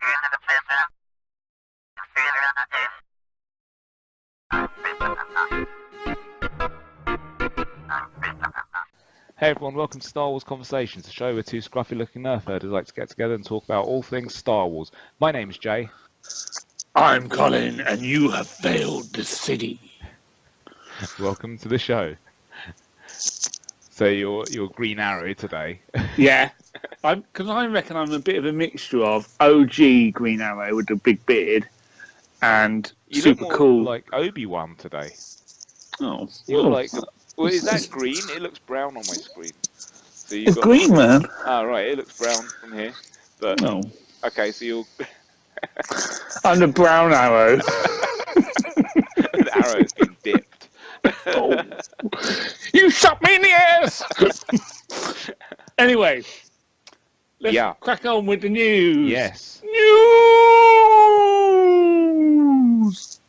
Hey everyone, welcome to Star Wars Conversations, a show where two scruffy-looking nerf herders like to get together and talk about all things Star Wars. My name's Jay. I'm Colin, and you have failed the city. Welcome to the show. So you're Green Arrow today. Yeah, because I reckon I'm a bit of a mixture of OG Green Arrow with the big beard and You super look more cool. like Obi Wan today. Oh, You're like, well, is that green? It looks brown on my screen. So it's green, man. Oh right, it looks brown from here. But No, okay, so you're I'm the brown arrow. the arrow's been dipped. Oh, you shot me in the ass. Anyway, let's crack on with the news. Yes. News.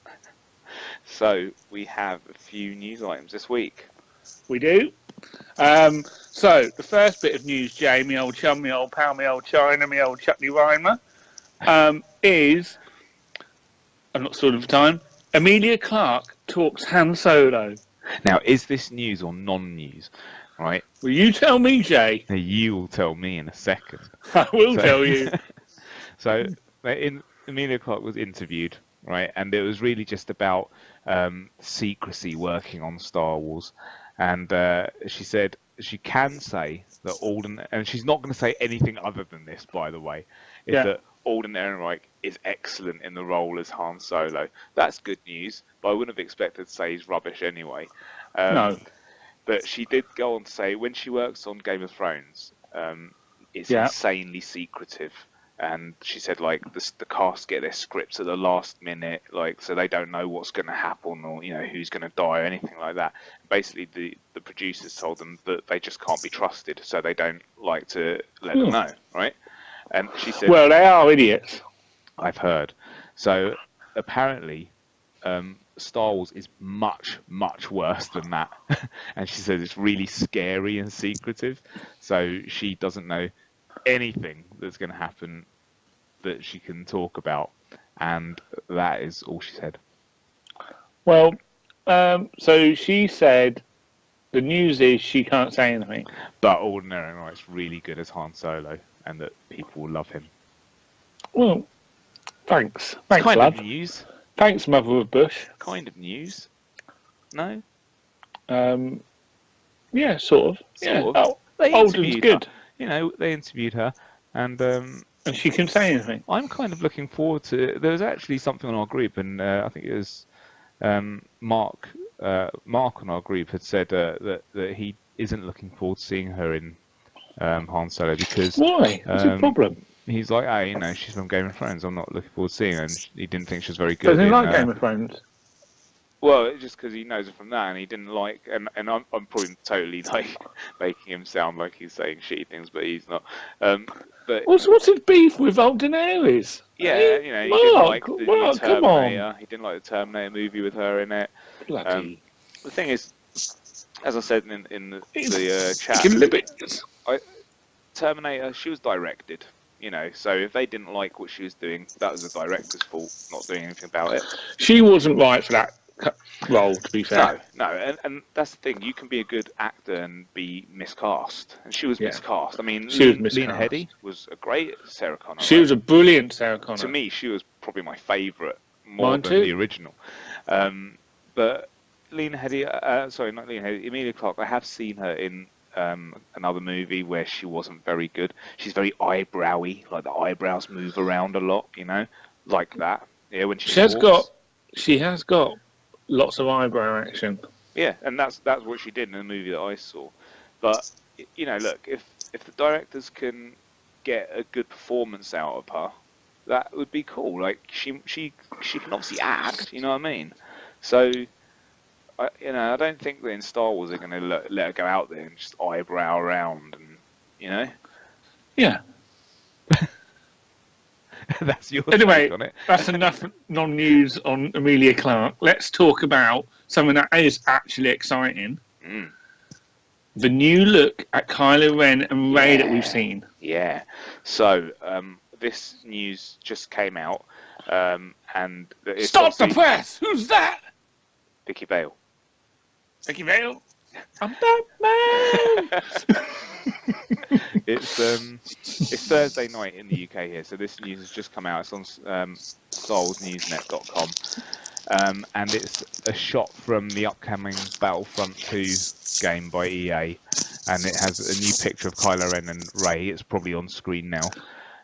So we have a few news items this week. We do. So the first bit of news, Jay, me old chum, me old pal, me old China, me old Chutney Rhymer, is, I'm not sure of the time, Emilia Clarke talks Han Solo. Now, is this news or non-news? Right? Will you tell me, Jay? You will tell me in a second. I will tell you. So, Emilia Clarke was interviewed, right? And it was really just about secrecy working on Star Wars. And she said she can say that Alden, and she's not going to say anything other than this, by the way, is that Alden Ehrenreich is excellent in the role as Han Solo. That's good news, but I wouldn't have expected to say he's rubbish anyway. No. But she did go on to say when she works on Game of Thrones, it's insanely secretive. And she said, like, the cast get their scripts at the last minute, like, so they don't know what's going to happen or, you know, who's going to die or anything like that. Basically, the producers told them that they just can't be trusted, so they don't like to let them know, right? And she said... Well, they are idiots. I've heard. So, apparently, Star Wars is much, much worse than that. And she said it's really scary and secretive, so she doesn't know anything that's going to happen that she can talk about, and that is all she said. Well, so she said the news is she can't say anything, but Alden Ehrenreich's really good as Han Solo, and that people will love him. Well, thanks, kind lad. Of news. Thanks, Mother of Bush. Kind of news. No. Yeah, sort of. Sort of. Oh, Alden's good. Her. You know, they interviewed her, and she can say anything. I'm kind of looking forward to. There was actually something on our group, and I think it was Mark. Mark on our group had said that he isn't looking forward to seeing her in Han Solo because why? What's the problem? He's like, oh, you know, she's from Game of Thrones. I'm not looking forward to seeing her, and he didn't think she was very good. Doesn't he like Game of Thrones? Well, just because he knows her from that, and he didn't like, and I'm probably totally like making him sound like he's saying shitty things, but he's not. But what's his beef with Alden Ehrenreich? Yeah, you know, he didn't like the new Terminator. He didn't like the Terminator movie with her in it. Bloody. The thing is, as I said in the chat, Terminator, she was directed. You know, so if they didn't like what she was doing, that was the director's fault, not doing anything about it. She wasn't right for that role, to be fair. No, and that's the thing. You can be a good actor and be miscast, and she was miscast. I mean, Lena Headey was a great Sarah Connor. She was a brilliant Sarah Connor. To me, she was probably my favourite, more than the original. But Lena Headey, sorry, not Lena Headey, Emilia Clarke. I have seen her in another movie where she wasn't very good. She's very eyebrowy, like the eyebrows move around a lot, you know, like that. Yeah, when she has got lots of eyebrow action. Yeah, and that's what she did in the movie that I saw. But you know, look, if the directors can get a good performance out of her, that would be cool. Like she can obviously act, you know what I mean? So. I don't think that in Star Wars they're going to let her go out there and just eyebrow around, and you know. Yeah. That's your anyway. Take on it. That's enough non-news on Emilia Clarke. Let's talk about something that is actually exciting. The new look at Kylo Ren and Rey that we've seen. Yeah. So this news just came out, and it's Stop the press! Who's that? Vicky Vale. Vicky Vale. I'm Batman. It's Thursday night in the UK here, so this news has just come out. It's on StarWarsNewsNet.com, and it's a shot from the upcoming Battlefront 2 game by EA, and it has a new picture of Kylo Ren and Rey. It's probably on screen now.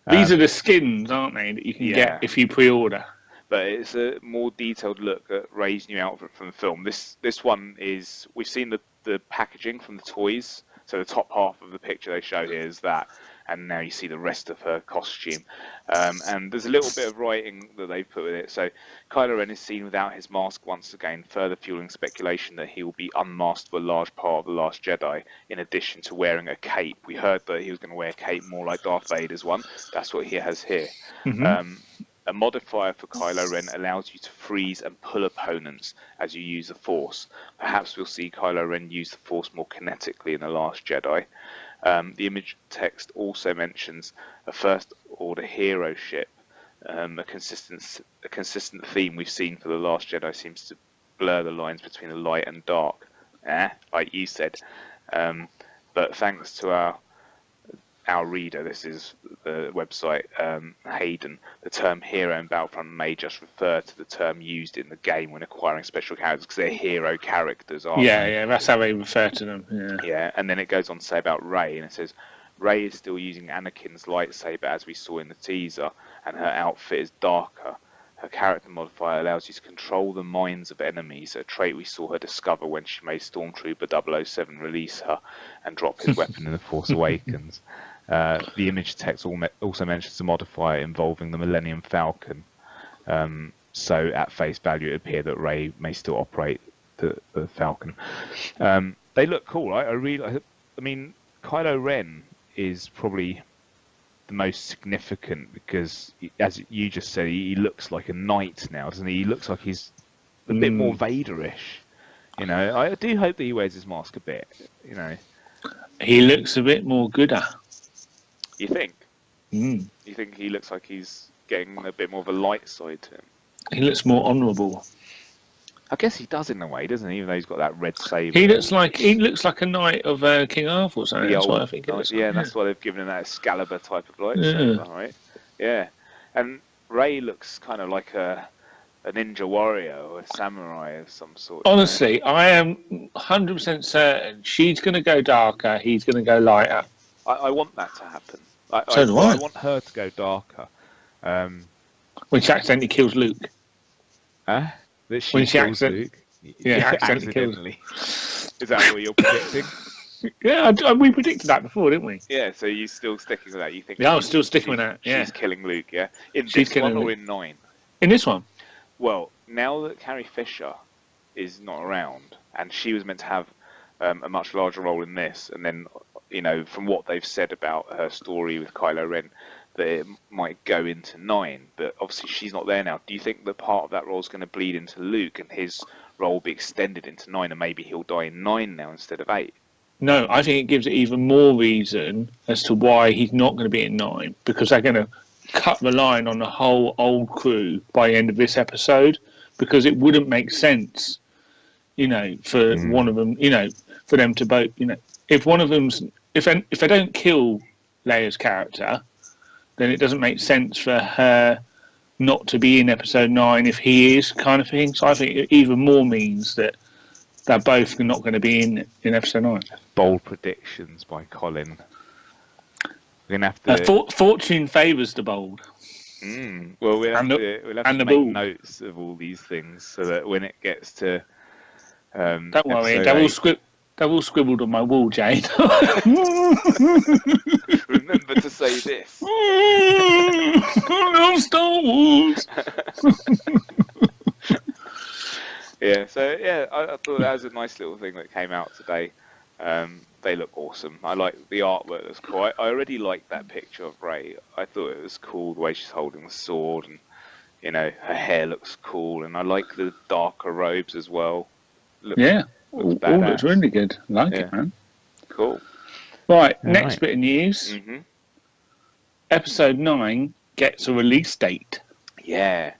These are the skins, aren't they, that you can get if you pre-order? But it's a more detailed look at Rey's new outfit from the film. This one is, we've seen the packaging from the toys. So the top half of the picture they show here is that, and now you see the rest of her costume. And there's a little bit of writing that they've put with it. So Kylo Ren is seen without his mask once again, further fueling speculation that he will be unmasked for a large part of The Last Jedi, in addition to wearing a cape. We heard that he was going to wear a cape more like Darth Vader's one. That's what he has here. Mm-hmm. A modifier for Kylo Ren allows you to freeze and pull opponents as you use the Force. Perhaps we'll see Kylo Ren use the Force more kinetically in The Last Jedi. The image text also mentions a First Order hero ship. A consistent theme we've seen for The Last Jedi seems to blur the lines between the light and dark, like you said. But thanks to our reader, this is the website, Hayden, the term hero in Battlefront may just refer to the term used in the game when acquiring special characters, because they're hero characters, aren't they? Yeah, that's how they refer to them. Yeah, and then it goes on to say about Rey, and it says, Rey is still using Anakin's lightsaber as we saw in the teaser, and her outfit is darker. Her character modifier allows you to control the minds of enemies, a trait we saw her discover when she made Stormtrooper 007 release her and drop his weapon in The Force Awakens. The image text also mentions a modifier involving the Millennium Falcon. So at face value, it appeared that Rey may still operate the Falcon. They look cool. I mean, Kylo Ren is probably the most significant because, as you just said, he looks like a knight now, doesn't he? He looks like he's a bit more Vader-ish. You know, I do hope that he wears his mask a bit. You know, he looks a bit more gooder. You think? You think he looks like he's getting a bit more of a light side to him? He looks more honourable. I guess he does in a way, doesn't he? Even though he's got that red saber. He looks like a knight of King Arthur or something. That's what I think. That's why they've given him that Excalibur type of lightsaber, right? Yeah, and Rey looks kind of like a ninja warrior or a samurai of some sort. Honestly, I am 100% certain she's going to go darker. He's going to go lighter. I want that to happen. So do I. I want her to go darker. When she accidentally kills Luke. That she kills Luke? Yeah, accidentally. Is that what you're predicting? Yeah, we predicted that before, didn't we? Yeah, so you're still sticking with that? You think? Yeah, I'm still sticking with that. Yeah, she's killing Luke. Yeah, in this one or in 9? In this one. Well, now that Carrie Fisher is not around, and she was meant to have a much larger role in this, and then, you know, from what they've said about her story with Kylo Ren, that it might go into 9, but obviously she's not there now. Do you think that part of that role is going to bleed into Luke, and his role will be extended into 9, and maybe he'll die in 9 now instead of 8? No, I think it gives it even more reason as to why he's not going to be in 9, because they're going to cut the line on the whole old crew by the end of this episode, because it wouldn't make sense, you know, for one of them, you know, for them to both, you know, if one of them's, if they don't kill Leia's character, then it doesn't make sense for her not to be in episode 9 if he is, kind of thing. So I think it even more means that they're both not going to be in episode 9. Bold predictions by Colin. We're going to have to... fortune favours the bold. Well, we'll have to make notes of all these things so that when it gets to... don't worry, they're all scribbled on my wall, Jane. Remember to say this. I love Star Wars. Yeah, so yeah, I thought that was a nice little thing that came out today. They look awesome. I like the artwork. That's cool. I already liked that picture of Rey. I thought it was cool the way she's holding the sword, and you know, her hair looks cool, and I like the darker robes as well. All looks really good. I like it, man. Cool. Right, next bit of news. Episode 9 gets a release date. Yeah.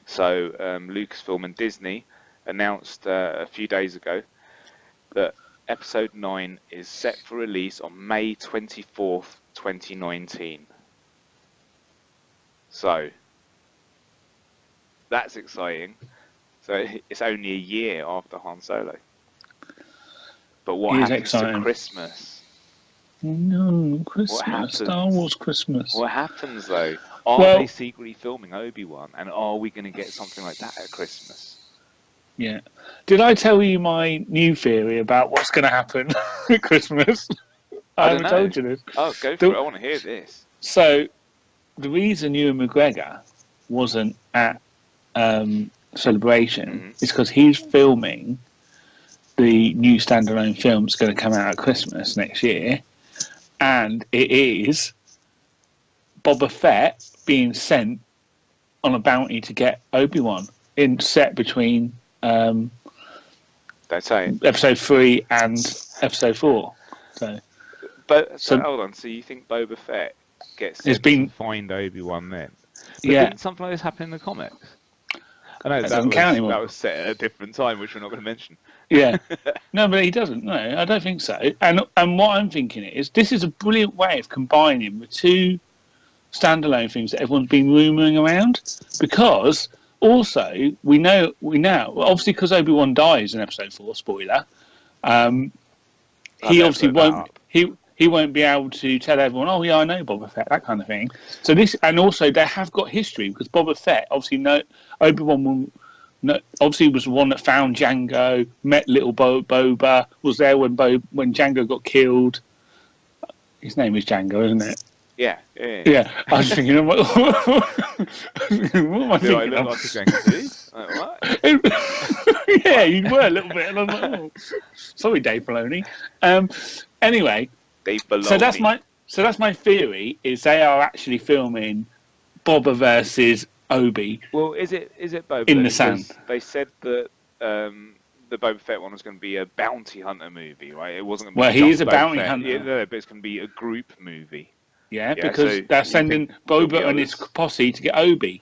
So Lucasfilm and Disney announced a few days ago that Episode 9 is set for release on May 24th, 2019. So that's exciting. So it's only a year after Han Solo. But what happens to Christmas? No, Christmas. Star Wars Christmas. What happens though? Are they secretly filming Obi-Wan? And are we going to get something like that at Christmas? Yeah. Did I tell you my new theory about what's going to happen at Christmas? I haven't told you this. Oh, go for it. I want to hear this. So, the reason Ewan McGregor wasn't at Celebration is because he's filming the new standalone film that's going to come out at Christmas next year. And it is Boba Fett being sent on a bounty to get Obi-Wan set between episode 3 and episode 4. So hold on. So you think Boba Fett gets sent to find Obi-Wan then? But didn't something like this happen in the comics? I know that was set at a different time, which we're not going to mention. Yeah, no, but he doesn't. No, I don't think so. And what I'm thinking is, this is a brilliant way of combining the two standalone things that everyone's been rumouring around, because also we know obviously because Obi-Wan dies in episode 4, spoiler, he obviously won't he won't be able to tell everyone, oh yeah, I know Boba Fett, that kind of thing. So this, and also they have got history, because Boba Fett obviously Obi-Wan obviously was the one that found Django, met little Boba, was there when Django got killed. His name is Django, isn't it? Yeah. I was thinking, what am I thinking? Do I look like a Django too? Like, what? Yeah, you were a little bit. And I was like, oh, sorry, Dave Filoni. Anyway, Dave Filoni. So that's my theory. Is they are actually filming Boba versus Obi. Well, is it Boba in the sand? They said that the Boba Fett one was going to be a bounty hunter movie, right? It wasn't going to be. Well, he is a bounty hunter. Yeah, no, but it's going to be a group movie. Yeah, because they're sending Boba and his posse to get Obi.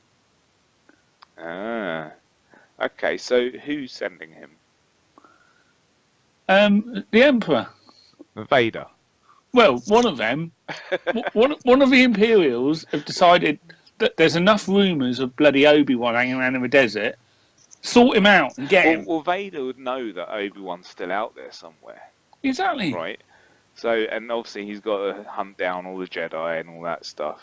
Ah, okay. So who's sending him? The Emperor. Vader. Well, one of them. one of the Imperials have decided that there's enough rumours of bloody Obi-Wan hanging around in the desert. Sort him out and get him. Well, Vader would know that Obi-Wan's still out there somewhere. Exactly. Right. So, and obviously he's got to hunt down all the Jedi and all that stuff.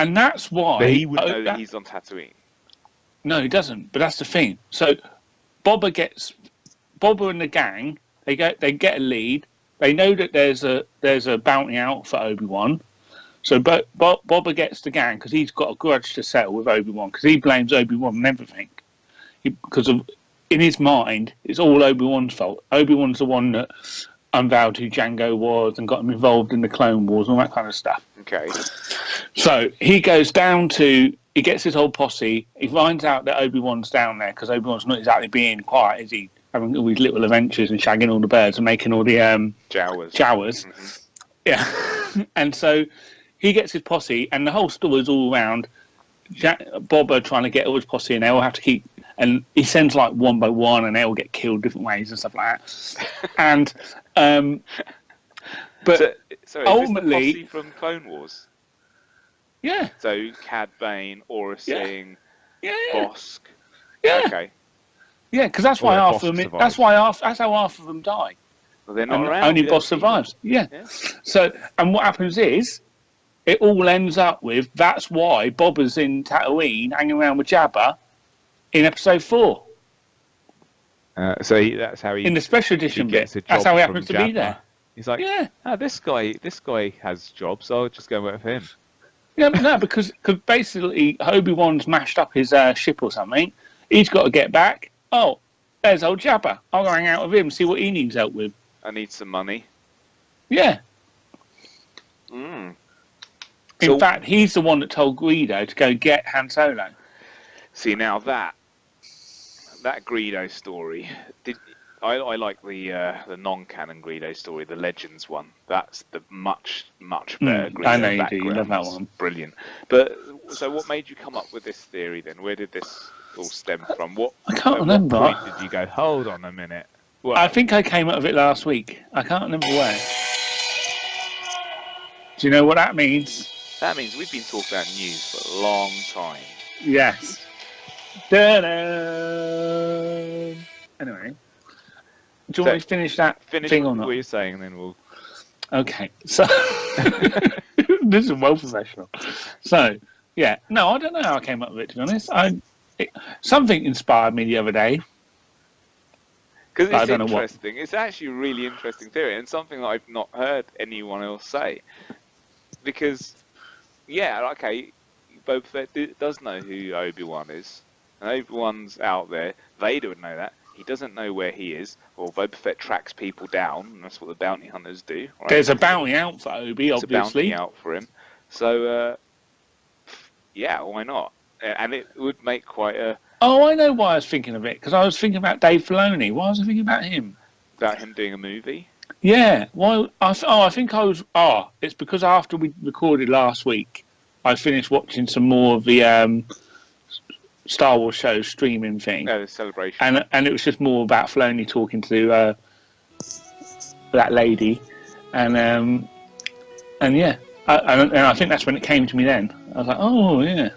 And that's why... But he would know that he's on Tatooine. No, he doesn't. But that's the thing. So, Boba and the gang, they get a lead. They know that there's a bounty out for Obi-Wan. So Boba gets the gang because he's got a grudge to settle with Obi-Wan, because he blames Obi-Wan and everything. Because in his mind, it's all Obi-Wan's fault. Obi-Wan's the one that unveiled who Django was and got him involved in the Clone Wars and all that kind of stuff. Okay. So he goes down to, he gets his whole posse. He finds out that Obi-Wan's down there, because Obi-Wan's not exactly being quiet, is he? Having all these little adventures and shagging all the birds and making all the Jawas. Mm-hmm. Yeah. And so he gets his posse, and the whole story is all around Boba trying to get all his posse, and they all have to keep, and he sends like one by one, and they all get killed different ways and stuff like that. And but so ultimately, is this the posse from Clone Wars? Yeah. So Cad Bane, Aura Singh, Bosk. Yeah. Okay. Yeah, because that's why half of them. That's how half of them die. Well, they're not around. Only Bosk survives. Yeah. So, and what happens is, it all ends up with, that's why Boba's in Tatooine hanging around with Jabba in episode 4. So that's how he, in the special edition bit. That's how he happens to be there. He's like, this guy has jobs. I'll just go work for him. Yeah, no, because basically Obi-Wan's mashed up his ship or something. He's got to get back. Oh, there's old Jabba. I'll go hang out with him, see what he needs help with. I need some money. Yeah. Mm. In fact, he's the one that told Greedo to go get Han Solo. See, now that Greedo story, I like the non-canon Greedo story, the Legends one. That's the much better Greedo I know you background. do. You love that It's one. brilliant. But so, what made you come up with this theory then? Where did this all stem from? I can't At remember. what point did you go? Hold on a minute. Well, I think I came out of it last week. I can't remember where. Do you know what that means? that means we've been talking about news for a long time. Yes. Da-da! Anyway, do you want me to finish that Finish thing or what not? you're saying, and then we'll. Okay, so this is well professional. So yeah, no, I don't know how I came up with it. To be honest, something inspired me the other day. Because I it's don't know what. interesting. It's actually a really interesting theory, and something that I've not heard anyone else say. Because, yeah, okay, Boba Fett does know who Obi Wan is, and Obi Wan's out there. Vader would know that. He doesn't know where he is. Well, Boba Fett tracks people down, and that's what the bounty hunters do. Right? There's a bounty out for Obi, There's obviously. a bounty out for him. So, yeah, why not? And it would make quite a. Oh, I know why I was thinking of it, because I was thinking about Dave Filoni. Why was I thinking about him? About him doing a movie? Yeah. Why? I think I was. It's because after we recorded last week, I finished watching some more of the Star Wars show streaming thing. The celebration. And it was just more about Filoni talking to that lady, and yeah, and I think that's when it came to me. Then I was like, oh yeah,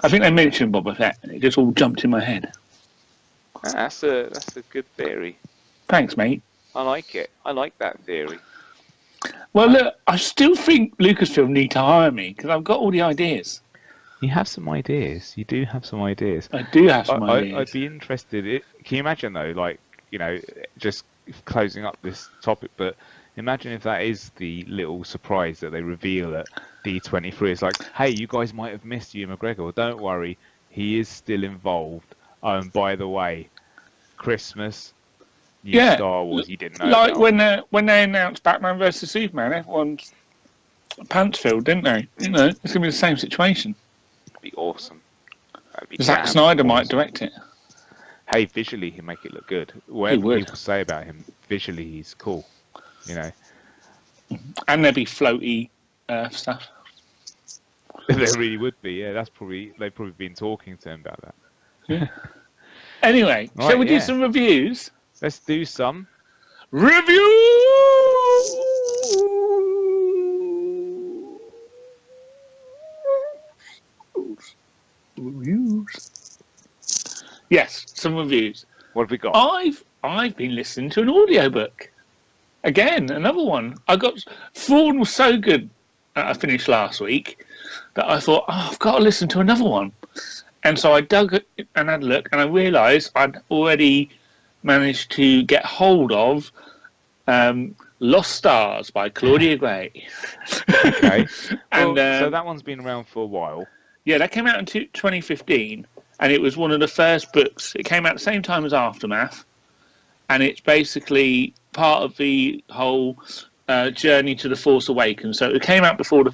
I think they mentioned Boba Fett, and it just all jumped in my head. That's a good theory. Thanks, mate. I like it. I like that theory. Well, look, I still think Lucasfilm need to hire me because I've got all the ideas. You have some ideas. You do have some ideas. I do have some ideas. I'd be interested. Can you imagine though, like, just closing up this topic, but imagine if that is the little surprise that they reveal at D23. It's like, hey, you guys might have missed Ewan McGregor. Well, don't worry, he is still involved. Oh, and by the way, Christmas. Star Wars, you didn't know. Like about. when they announced Batman vs Superman, everyone's pants filled, didn't they? It's going to be the same situation. That'd be awesome. Zack Snyder might direct it. Hey, visually he'd make it look good. Whatever people say about him, visually he's cool. And there'd be floaty stuff. There really would be. Yeah, they've probably been talking to him about that. Yeah. Anyway, shall we do some reviews? Let's do some reviews. Yes, some reviews. What have we got? I've been listening to an audiobook. Again, another one. Thrawn was so good I finished last week that I thought, I've got to listen to another one. And so I dug and had a look, and I realised I'd already managed to get hold of Lost Stars by Claudia Gray. Okay. And so that one's been around for a while. Yeah, that came out in 2015, and it was one of the first books. It came out at the same time as Aftermath, and it's basically part of the whole journey to the Force Awakens. So it came out before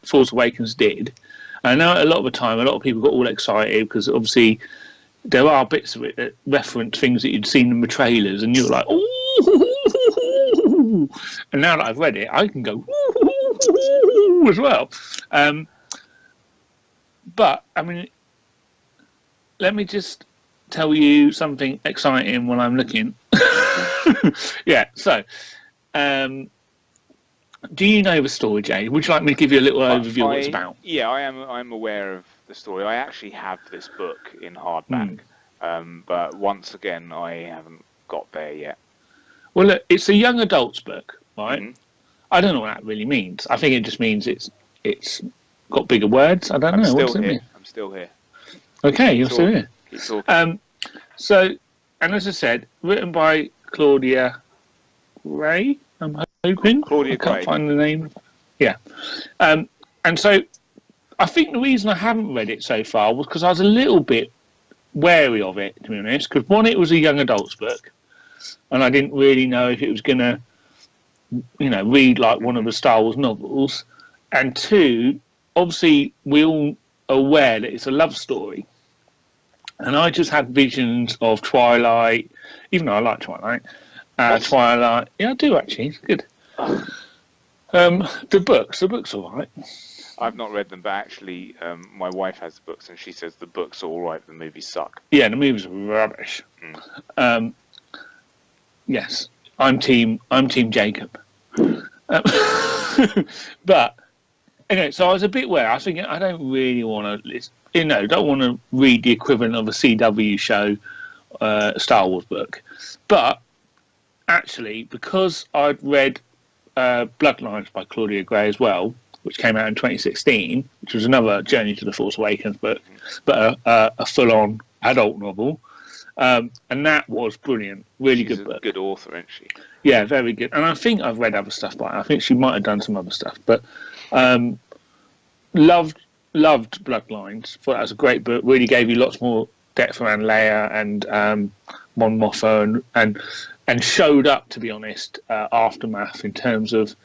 Force Awakens did. And I know a lot of the time, a lot of people got all excited because obviously there are bits of it that reference things that you'd seen in the trailers, and you were like, ooh. And now that I've read it, I can go ooh as well. But I mean, let me just tell you something exciting while I'm looking. Yeah. So, do you know the story, Jay? Would you like me to give you a little overview of what it's about? Yeah, I'm aware of the story. I actually have this book in hardback, but once again, I haven't got there yet. Well, look, it's a young adult's book, right? Mm-hmm. I don't know what that really means. I think it just means it's got bigger words. I don't know. What does it mean? I'm still here. Okay, you're still here. Keep talking. So, and as I said, written by Claudia Gray, I'm hoping. Claudia Gray. I can't find the name. Yeah. And so I think the reason I haven't read it so far was because I was a little bit wary of it, to be honest. Because one, it was a young adult's book, and I didn't really know if it was going to, read like one of the Star Wars novels. And two, obviously, we're all aware that it's a love story. And I just had visions of Twilight, even though I like Twilight. Twilight, yeah, I do actually. It's good. The books all right. I've not read them, but actually, my wife has the books, and she says the books are all right. The movies suck. Yeah, the movies are rubbish. Yes, I'm team Jacob. But anyway, so I was a bit where I was thinking I don't really want to, don't want to read the equivalent of a CW show, Star Wars book. But actually, because I'd read Bloodlines by Claudia Gray as well, which came out in 2016, which was another Journey to the Force Awakens book, but a full-on adult novel. And that was brilliant. Really She's good book. Good author, isn't she? Yeah, very good. And I think I've read other stuff by her. I think she might have done some other stuff. But loved Bloodlines. Thought that was a great book. Really gave you lots more depth around Leia and Mon Mothma and showed up, to be honest, Aftermath in terms of,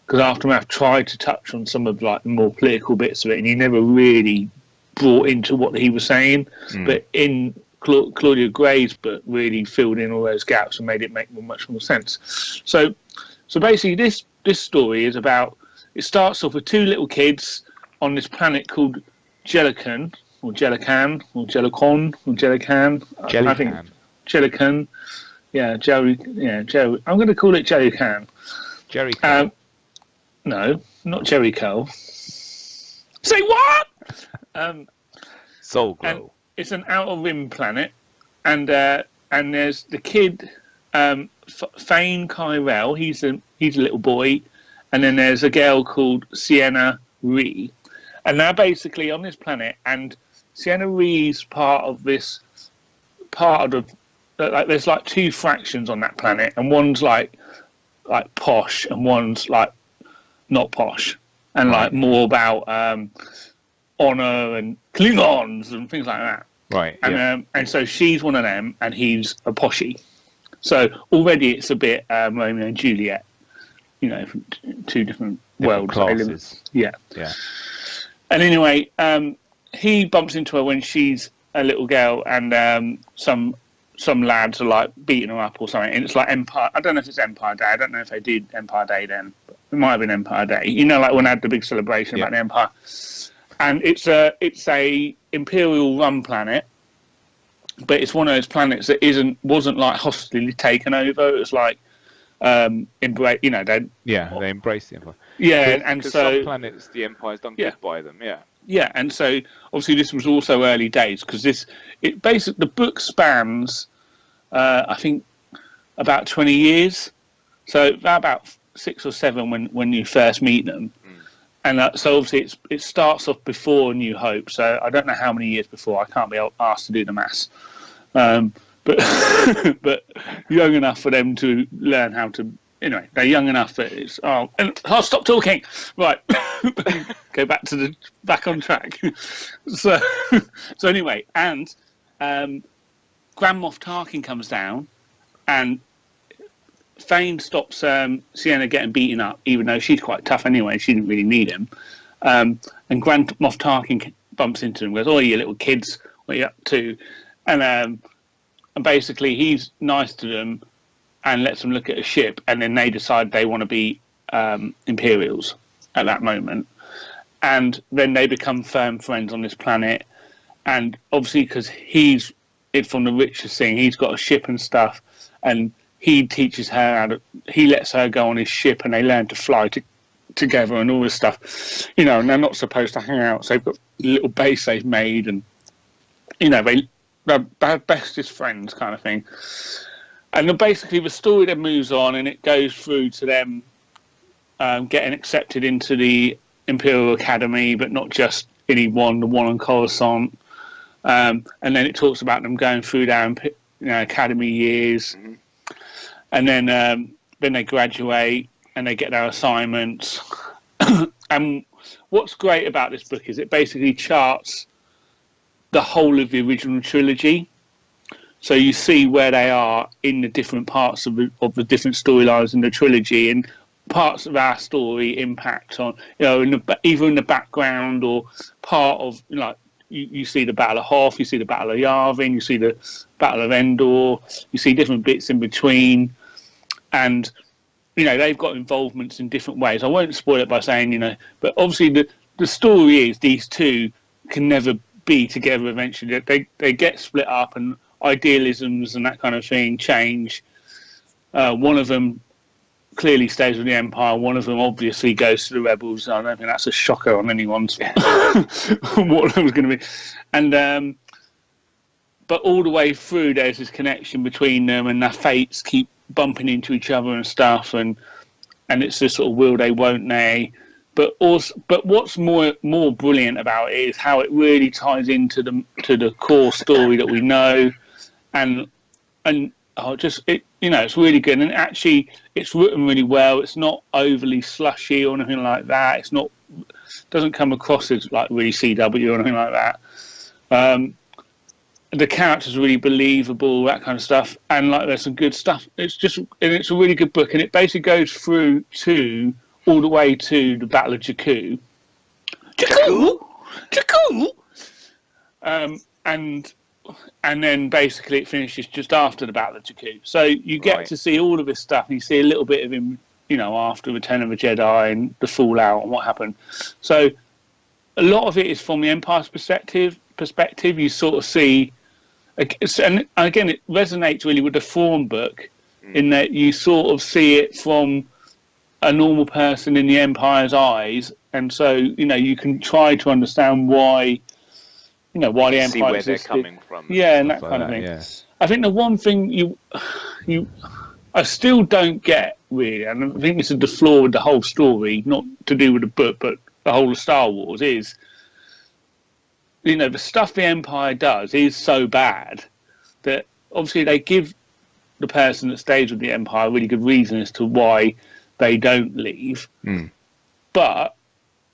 because Aftermath tried to touch on some of like the more political bits of it, and he never really brought into what he was saying. But in Claudia Gray's book, really filled in all those gaps and made it make much more sense. So basically, this story is about. It starts off with two little kids on this planet called Jellican or Jellican or Jellicon or Jellican. I think Jellican. Yeah, Jerry. Yeah, Jerry. I'm going to call it Jellican. Jerry Cole. No, not Jerry Cole. Say what? Soul Glow. It's an outer rim planet, and there's the kid, Thane Kyrell. He's a little boy, and then there's a girl called Sienna Ree, and they're basically on this planet. And Sienna Ree's part of the like. There's like two fractions on that planet, and one's like posh, and one's like not posh, and like more about honor and Klingons and things like that. Right. And so she's one of them, and he's a poshie. So already it's a bit Romeo and Juliet, from two different worlds. Classes. Yeah. Yeah. And anyway, he bumps into her when she's a little girl, and some lads are like beating her up or something. And it's like Empire. I don't know if it's Empire Day. I don't know if they did Empire Day then. But it might have been Empire Day. Like when I had the big celebration about the Empire. And it's a Imperial run planet, but it's one of those planets that wasn't like hostilely taken over. It was like embrace. They embrace the Empire. Yeah, and so some planets the Empire's done good by them. Yeah. Yeah, and so obviously this was also early days because the book spans I think about 20 years, so about 6 or 7 when you first meet them. And so obviously it starts off before New Hope, so I don't know how many years before. I can't be asked to do the maths, but but young enough for them to learn how to. Anyway, they're young enough that it's. I'll stop talking. Right, go back on track. So anyway, and Grand Moff Tarkin comes down, and Thane stops Sienna getting beaten up, even though she's quite tough anyway. She didn't really need him. And Grand Moff Tarkin bumps into him and goes, "Oh, you little kids, what are you up to?" And basically he's nice to them and lets them look at a ship, and then they decide they want to be Imperials at that moment. And then they become firm friends on this planet. And obviously because it's from the richest thing, he's got a ship and stuff, and he teaches her he lets her go on his ship, and they learn to fly together and all this stuff, and they're not supposed to hang out. So they've got a little base they've made, and they're bestest friends kind of thing. And then basically the story then moves on, and it goes through to them getting accepted into the Imperial Academy, but not just the one on Coruscant. And then it talks about them going through their academy years. Mm-hmm. And then they graduate and they get their assignments. And what's great about this book is it basically charts the whole of the original trilogy. So you see where they are in the different parts of the different storylines in the trilogy, and parts of our story impact on, either in the background or part of, you see the Battle of Hoth, you see the Battle of Yavin, you see the Battle of Endor, you see different bits in between, and they've got involvements in different ways. I won't spoil it by saying but obviously the story is these two can never be together eventually. They get split up, and idealisms and that kind of thing change. One of them clearly stays with the Empire. One of them obviously goes to the Rebels. I don't think that's a shocker on anyone's what it was going to be. And but all the way through, there's this connection between them, and their fates keep bumping into each other and stuff. And it's this sort of will they, won't they. But what's more brilliant about it is how it really ties into the core story that we know, and it's really good. And actually, it's written really well. It's not overly slushy or anything like that. Doesn't come across as like really CW or anything like that. The characters are really believable, that kind of stuff, and like there's some good stuff. It's a really good book, and it basically goes through all the way to the Battle of Jakku. Jakku. And then basically it finishes just after the Battle of Jakku. So you get to see all of this stuff, and you see a little bit of him, after Return of the Jedi and the fallout and what happened. So a lot of it is from the Empire's perspective. You sort of see, and again, it resonates really with the Thrawn book in that you sort of see it from a normal person in the Empire's eyes, and so you can try to understand why why the Empire see where existed. they're coming from, and that kind of thing. Yeah. I think the one thing I still don't get really, and I think this is the flaw with the whole story, not to do with the book, but the whole of Star Wars is, the stuff the Empire does is so bad that obviously they give the person that stays with the Empire a really good reason as to why they don't leave. But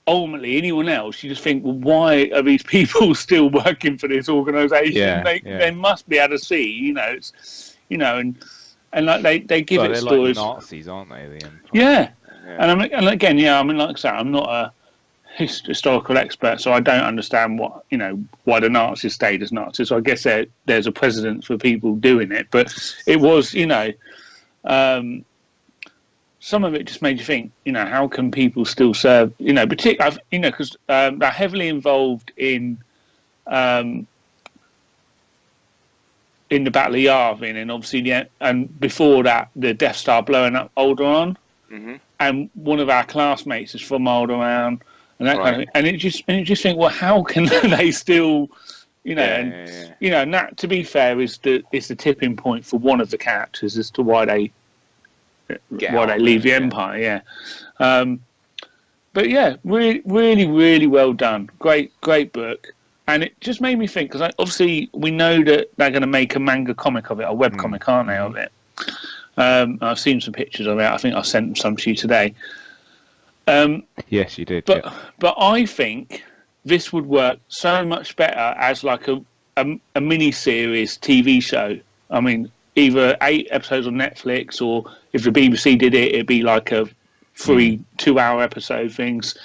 ultimately, anyone else, you just think, well, why are these people still working for this organisation? They must be able to see, and like they give it stories. Like Nazis, aren't they? The Empire. Yeah. And again, like I said, I'm not a historical expert, so I don't understand why the Nazis stayed as Nazis. So I guess there's a precedent for people doing it, but it was, some of it just made you think, how can people still serve, particularly, because they're heavily involved in the Battle of Yavin, and obviously, and before that, the Death Star blowing up Alderaan, and one of our classmates is from Alderaan, and that kind of thing. And you just think, well, how can they still, and that, to be fair, is the tipping point for one of the characters as to why they leave the Empire. But yeah, really, really, really well done. Great book. And it just made me think, because obviously we know that they're going to make a manga comic of it, a web comic, aren't they, of it? I've seen some pictures of it. I think I sent some to you today. Yes, you did. But I think this would work so much better as like a mini-series TV show. I mean, either 8 episodes on Netflix, or if the BBC did it, it'd be like a 3 2-hour episode things.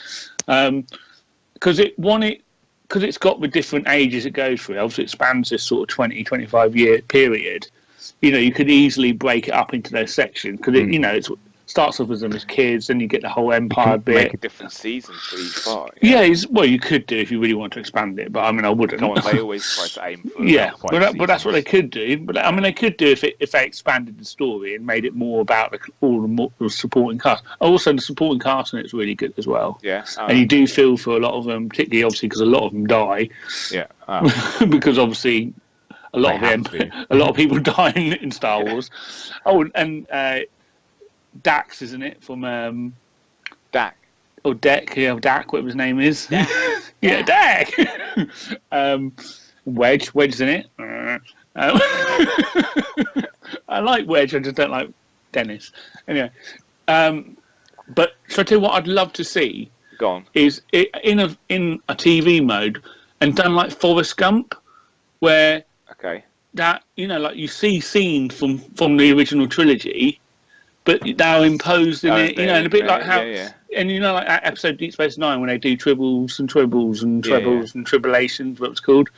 Because it's got the different ages it goes through. Obviously, it spans this sort of 20-25 year period. You could easily break it up into those sections, because it starts off as them as kids, and you get the whole Empire bit. Make a different season for each part. Well, you could do if you really want to expand it, but I mean, I wouldn't. They always try to aim for. But that's what they could do. But I mean, they could do if they expanded the story and made it more about all the supporting cast. Also, the supporting cast in it's really good as well. Yeah, and you do feel for a lot of them, particularly obviously because a lot of them die. Yeah, because obviously a lot of people die in Star Wars. Oh, and Dax, isn't it, from Dak? Or Dak, whatever his name is. Dak. Yeah, Dak. Wedge's in it. I like Wedge, I just don't like Dennis. Anyway, but so I tell you what I'd love to see. Go on. Is it in a TV mode and done like Forrest Gump, where that like you see scenes from the original trilogy, but now imposed in it, and a bit like how, yeah. and like that episode Deep Space Nine when they do tribbles and trebles and trebles and tribulations, what it's called,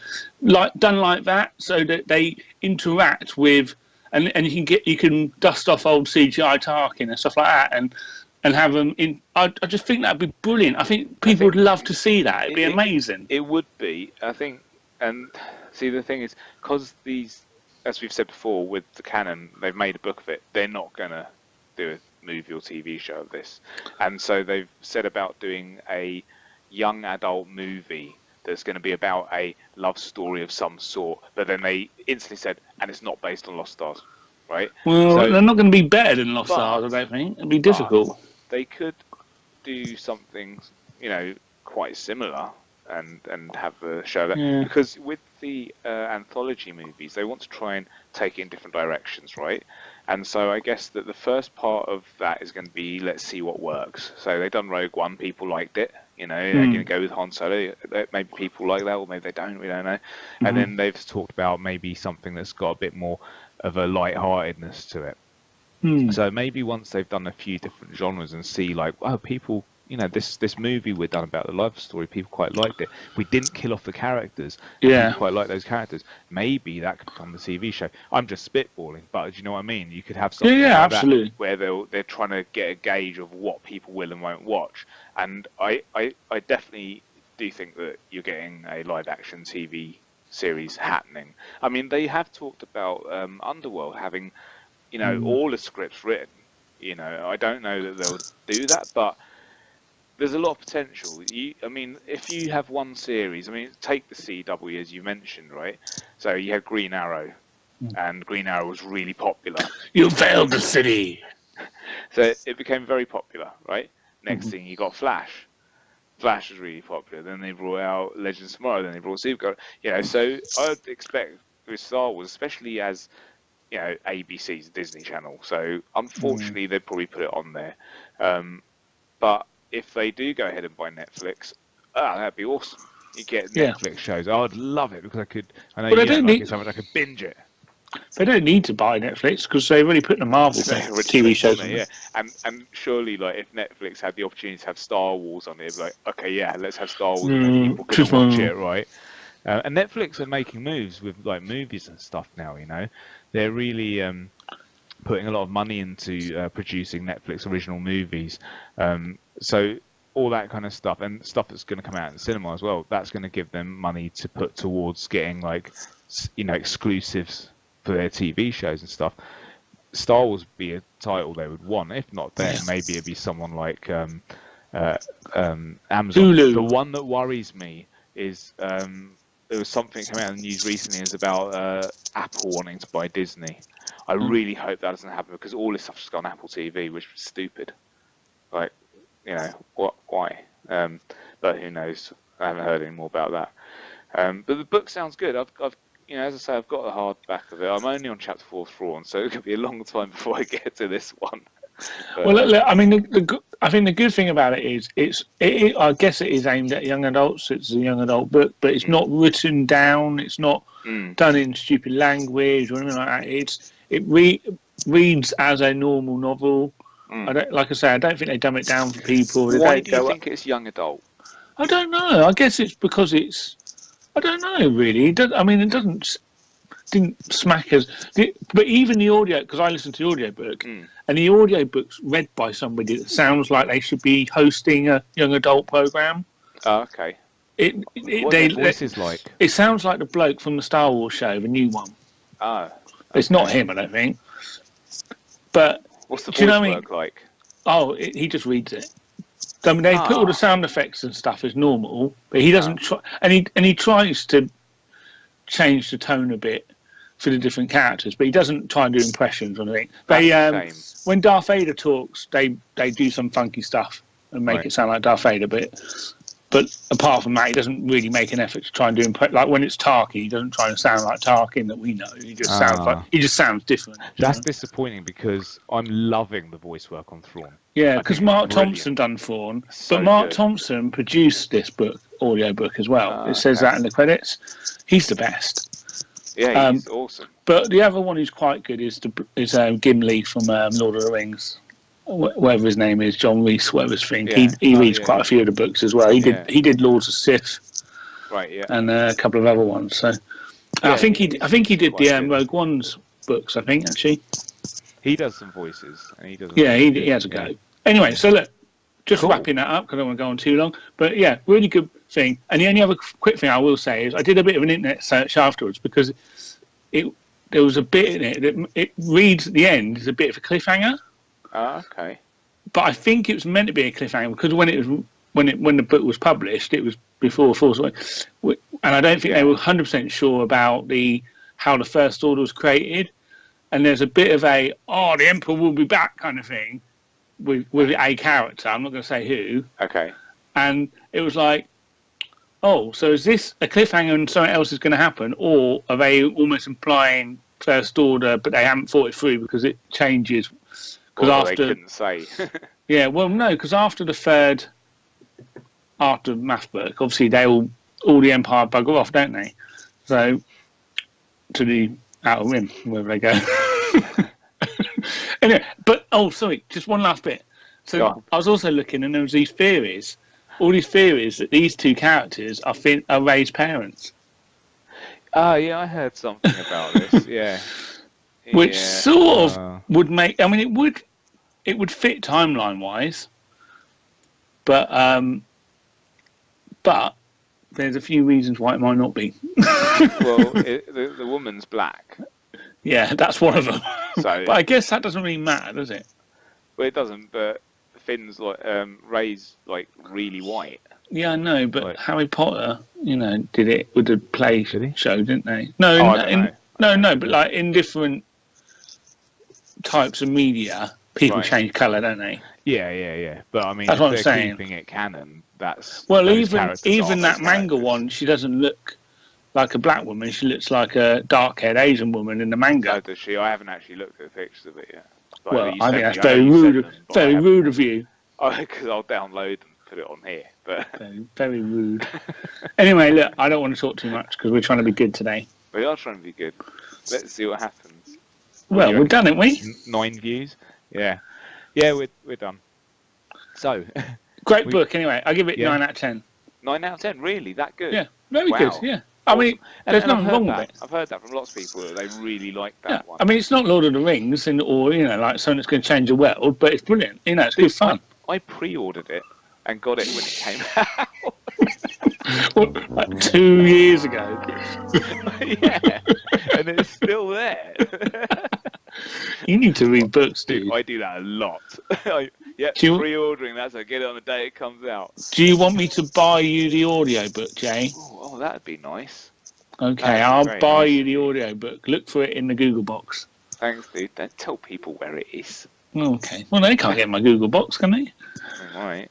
like done like that, so that they interact with, and you can dust off old CGI Tarkin and stuff like that, and have them in. I just think that'd be brilliant. I think people would love to see that. It'd be amazing. It would be, I think, and see the thing is, because these, as we've said before, with the canon, they've made a book of it. They're not gonna do a movie or TV show of this, and so they've said about doing a young adult movie that's going to be about a love story of some sort, but then they instantly said, and it's not based on Lost Stars, right? Well, so, they're not going to be better than Lost Stars, I don't think. It'd be difficult. They could do something, quite similar and have a show that, because with the anthology movies, they want to try and take it in different directions, right? And so I guess that the first part of that is going to be, let's see what works. So they've done Rogue One, people liked it, they're going to go with Han Solo, maybe people like that, or maybe they don't, we don't know. And then they've talked about maybe something that's got a bit more of a lightheartedness to it. So maybe once they've done a few different genres and see like, wow, people, this movie we've done about the love story, people quite liked it. We didn't kill off the characters. People quite like those characters. Maybe that could become the TV show. I'm just spitballing, but do you know what I mean? You could have something like absolutely. That where they're trying to get a gauge of what people will and won't watch. And I definitely do think that you're getting a live action TV series happening. I mean, they have talked about Underworld having all the scripts written. I don't know that they'll do that, but there's a lot of potential. If you have one series, take the CW as you mentioned, right? So you had Green Arrow, and Green Arrow was really popular. You failed the city. So it became very popular, right? Next thing you got Flash. Flash was really popular. Then they brought out Legends of Tomorrow. Then they brought Supergirl. So I would expect with Star Wars, especially as ABC's Disney Channel. So unfortunately, they'd probably put it on there. But if they do go ahead and buy Netflix, that'd be awesome. You get Netflix shows. I'd love it because I know you don't like it so much, I could binge it. They don't need to buy Netflix because they've already put the Marvel TV shows on it. And surely, like, if Netflix had the opportunity to have Star Wars on it, it'd be like, okay, let's have Star Wars and people can watch it, right? And Netflix are making moves with like movies and stuff now. They're really putting a lot of money into producing Netflix original movies. So all that kind of stuff and stuff that's going to come out in the cinema as well, that's going to give them money to put towards getting like exclusives for their TV shows and stuff. Star Wars would be a title they would want. If not them, maybe it'd be someone like Amazon. Hulu. The one that worries me is there was something coming out in the news recently is about Apple wanting to buy Disney. I really hope that doesn't happen because all this stuff's just got on Apple TV, which is stupid. Like, why? But who knows? I haven't heard any more about that. But the book sounds good. I've as I say, I've got the hardback of it. I'm only on chapter 4 Thrawn, so it could be a long time before I get to this one. But, well, I think the good thing about it is I guess it is aimed at young adults. It's a young adult book, but it's not written down. It's not done in stupid language or anything like that. It reads as a normal novel. I don't think they dumb it down for people. Why do you think it's young adult? I don't know. I guess it's because I don't know really. It didn't smack us. But even the audio, because I listened to the audiobook, and the audiobook's read by somebody that sounds like they should be hosting a young adult program. Oh, okay. What their voices like? It sounds like the bloke from the Star Wars show, the new one. Oh. Okay. It's not him, I don't think. But what's the voice work like? Oh, he just reads it. I mean, they put all the sound effects and stuff as normal, but he doesn't try, and he tries to change the tone a bit for the different characters, but he doesn't try and do impressions or anything. When Darth Vader talks, they do some funky stuff and make it sound like Darth Vader, but apart from that, he doesn't really make an effort to try and do like when it's Tarkin, he doesn't try and sound like Tarkin that we know. He just sounds different. That's disappointing because I'm loving the voice work on Thrawn. Yeah, because Mark Thompson done Thrawn, but Mark Thompson produced this audio book as well. It says that in the credits. He's the best. Yeah, he's awesome. But the other one who's quite good is Gimli from Lord of the Rings. Whatever his name is, John Reese, whatever his thing. Yeah. He reads quite a few of the books as well. He did Lords of Sith, right? Yeah, and a couple of other ones. So I think he did the Rogue One's books. I think actually he does some voices, and he does. Yeah, he has a go. Anyway, so look, just wrapping that up because I don't want to go on too long. But yeah, really good thing. And the only other quick thing I will say is I did a bit of an internet search afterwards because there was a bit in it that it reads at the end is a bit of a cliffhanger. Oh, okay. But I think it was meant to be a cliffhanger because when the book was published, it was before Force Awakens, and I don't think they were 100% sure about how the First Order was created. And there's a bit of the Emperor will be back kind of thing with a character. I'm not going to say who. Okay. And it was like, oh, so is this a cliffhanger and something else is going to happen, or are they almost implying First Order, but they haven't thought it through because it changes? Because they couldn't say. Yeah, well, no, because after the third aftermath book, obviously all the Empire bugger off, don't they? So to the Outer Rim, wherever they go. Anyway, but sorry, just one last bit. So I was also looking, and there was these theories, all these theories that these two characters are Rey's parents. Oh yeah, I heard something about this. Yeah. Which sort of would make. I mean, it would fit timeline wise, but there's a few reasons why it might not be. Well, the woman's black. Yeah, that's one of them. So, but I guess that doesn't really matter, does it? Well, it doesn't. But Finn's Rey's really white. Yeah, I know. But Harry Potter, did it with the play show, didn't they? No, no. But in different types of media, people change colour, don't they? Yeah. But I mean, that's if what I'm they're saying. keeping it canon, that's even that manga one, she doesn't look like a black woman. She looks like a dark-haired Asian woman in the manga. Oh, does she? I haven't actually looked at the pictures of it yet. Well, I think that's very rude. Very rude of you. Oh, because I'll download and put it on here. But very, very rude. Anyway, look, I don't want to talk too much because we're trying to be good today. We are trying to be good. Let's see what happens. Well, we're done, aren't we? 9 views. Yeah, we're done. So, great book. Anyway, I give it 9 out of 10. 9 out of 10, really? That good? Yeah, very good. Yeah. I mean, there's nothing wrong with it. I've heard that from lots of people that they really like that one. I mean, it's not Lord of the Rings or like something that's going to change the world, but it's brilliant. It's good fun. I pre-ordered it and got it when it came out. Like 2 years ago. Yeah, and it's still there. You need to read books, dude. I do that a lot. Pre-ordering that, so I get it on the day it comes out. Do you want me to buy you the audiobook, Jay? Oh, that'd be nice. Okay, I'll buy you the audiobook. Look for it in the Google box. Thanks, dude. Don't tell people where it is. Okay. Well, they can't get my Google box, can they? All right.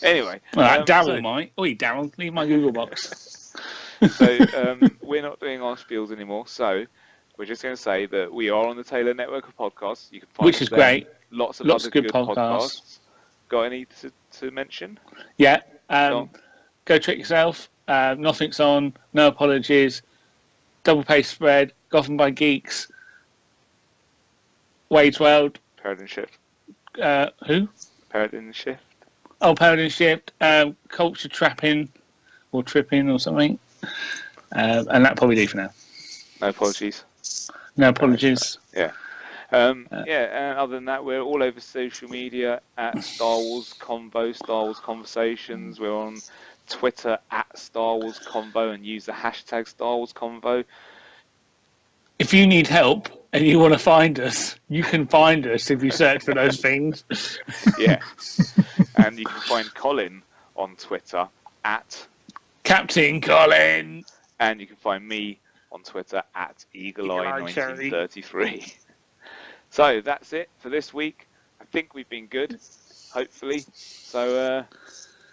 Anyway. Well, Daryl might. Oi, Daryl, leave my Google box. So, we're not doing our spiels anymore, so we're just going to say that we are on the Taylor Network of Podcasts. You can find Which is great. Lots of good podcasts. Got any to mention? Yeah. Go Trick Yourself. Nothing's On. No Apologies. Double Pace Spread. Gotham by Geeks. Wade's World. Paradigm Shift. Who? Paradigm Shift. Oh, Paradigm Shift. Culture Trapping or Tripping or something. And that probably do for now. No apologies. No apologies. Yeah. And other than that, we're all over social media at Star Wars Convo, Star Wars Conversations. We're on Twitter at Star Wars Convo and use the hashtag Star Wars Convo. If you need help and you want to find us, you can find us if you search for those things. Yeah. And you can find Colin on Twitter at Captain Colin. And you can find me on Twitter at EagleEye1933. So that's it for this week. I think we've been good, hopefully. So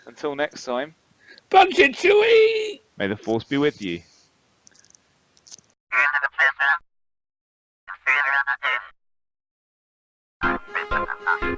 until next time. Bunch of chewy! May the Force be with you. Into the